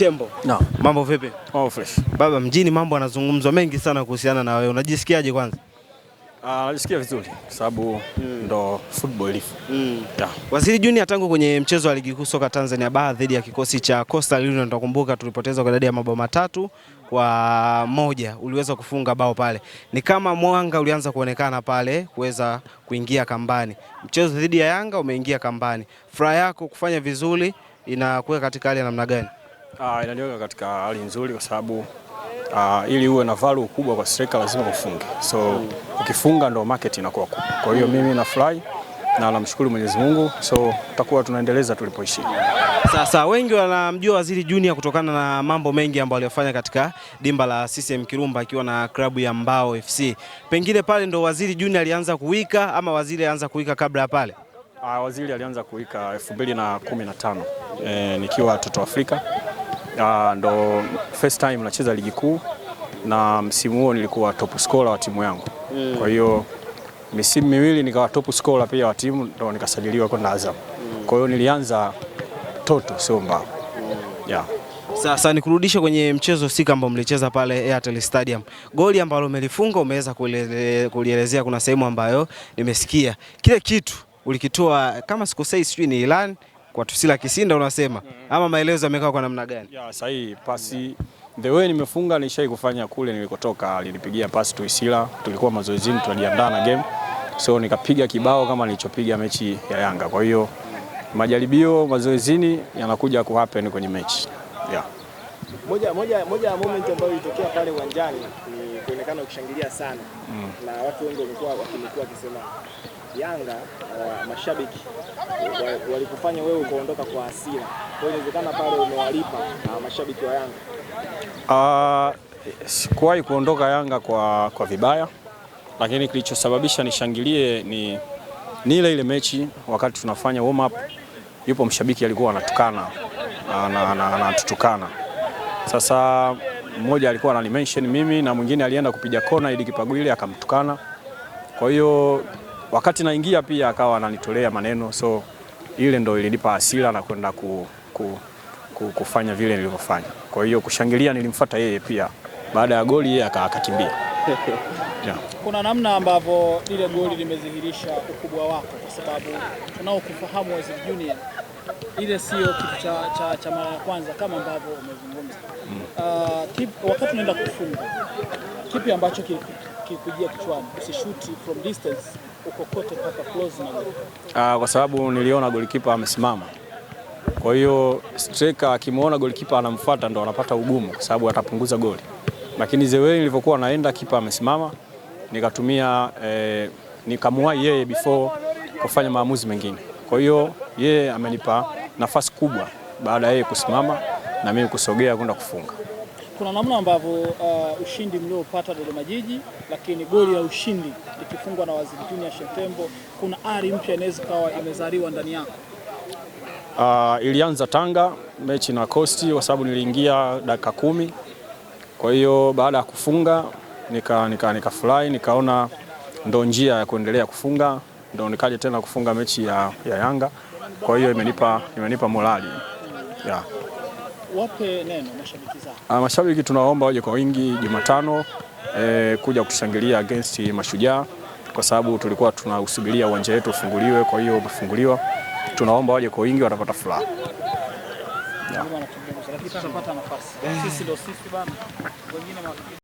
Tembo. No. Mambo vipi? Oh, fresh. Baba, mjini mambo yanazungumzwa mengi sana kuhusiana na wewe. Unajisikiaje kwanza? Najisikia vizuri sababu ndo football ilivyo. Yeah. Waziri Junior, tangu kwenye mchezo wa ligi kuu soka Tanzania Bara dhidi ya kikosi cha Coastal Union, tunakumbuka tulipoteza kwa idadi ya mabao 3-1, uliweza kufunga bao pale. Ni kama mwanga ulianza kuonekana pale kuweza kuingia kambani. Mchezo dhidi ya Yanga umeingia kambani. Furaha yako kufanya vizuri inakuwa katika hali ya namna gani? Inaniweka katika hali nzuri kwa sababu ili uwe na value kubwa kwa striker lazima ufunge. So ukifunga ndo market inakuwa kubwa. Kwa hiyo mimi nafurahi na namshukuru Mwenyezi Mungu. So tutakuwa tunaendeleza tulipoishia. Sasa wengi wanamjua Waziri Junior kutokana na mambo mengi ambayo aliyofanya katika dimba la CCM Kirumba akiwa na klabu ya Mbao FC. Pengine pale ndo Waziri Junior alianza kuwika ama Waziri alianza kuwika kabla ya pale? Waziri alianza kuwika 2015 nikiwa Toto Afrika. Ndo first time nacheza ligi kuu na msimu huo nilikuwa top scorer wa timu yangu. Kwa hiyo misimu miwili nikawa top scorer pia wa timu, ndo nikasajiliwa kwenda Azam. Kwa hiyo nilianza Toto sio Mbao. Yeah. Sasa nikurudishe kwenye mchezo sika ambao mlicheza pale Airtel Stadium. Goli ambalo umelifunga umeweza kulielezea, kuna sehemu ambayo nimesikia. Kile kitu ulikitoa kama sikosei sijui ni Ilan kwa Tusila Kisinda unasema, ama maelezo yamekaa kwa namna gani? Sahihi, pasi the way nimefunga nishai kufanya kule nilikotoka, alinipigia pasi Tusila, tulikuwa mazoezini tunajiandaa na game. So nikapiga kibao kama nilichopiga mechi ya Yanga. Kwa hiyo majaribio mazoezini yanakuja ku happen kwenye mechi. Yeah. Moja ya moment ambayo ilitokea pale uwanjani ni kuonekana ukishangilia sana. Na watu wengi walikuwa wakisema Yanga mashabiki walikufanya wewe ukaondoka kwa hasira. Kwa hiyo inawezekana pale umewalipa mashabiki wa Yanga. Sikuwahi kuondoka Yanga kwa vibaya, lakini kilichosababisha nishangilie ni ile mechi wakati tunafanya warm up, yupo mshabiki alikuwa anatukana anatutukana. Sasa mmoja alikuwa ananimention mimi na mwingine alienda kupiga kona ili Kipagwile akamtukana. Kwa hiyo wakati naingia pia akawa ananitolea maneno, so ile ndo ilinipa hasira na kwenda kufanya vile nilivyofanya. Kwa hiyo kushangilia nilimfuata yeye pia. Baada ya goli yeye akakimbia. Yeah. Kuna namna ambavyo ile goli limedhihirisha ukubwa wako kwa sababu tunaokufahamu Waziri Junior ile sio kitu cha mara ya kwanza kama ambavyo umezungumza. Wakati unaenda kufunga, kipi ambacho kilikujia kichwani? Usishuti from distance ukokote mpaka close na goal. Kwa sababu niliona goalkeeper amesimama. Kwa hiyo striker akimuona goalkeeper anamfuata ndo anapata ugumu kwa sababu atapunguza goli. Lakini zewe nilivyokuwa naenda kipa amesimama, nikatumia nikamwahi yeye before kufanya maamuzi mengine. Kwa hiyo yeye amenipa nafasi kubwa baada ya yeye kusimama na mimi kusogea kwenda kufunga. Kuna namna ambavyo ushindi mliopata Dodoma Jiji, lakini goli la ushindi likifungwa na Waziri Junior Shetembo, kuna ari mpya inaweza kawa imezaliwa ndani yako? Ilianza Tanga mechi na Coast kwa sababu niliingia dakika 10. Kwa hiyo baada ya kufunga nikafurahi, nikaona ndo njia ya kuendelea kufunga, ndo nikaje tena kufunga mechi ya Yanga. Kwa hiyo imenipa morali. Yeah. Wape neno mashabiki zao? Mashabiki tunaomba waje kwa wingi Jumatano kuja kutushangilia against Mashujaa kwa sababu tulikuwa tunausubiria uwanja wetu ufunguliwe, kwa hiyo umefunguliwa. Tunaomba waje kwa wingi, watapata furaha. Yeah. Sisi ndo sisi bana. Wengine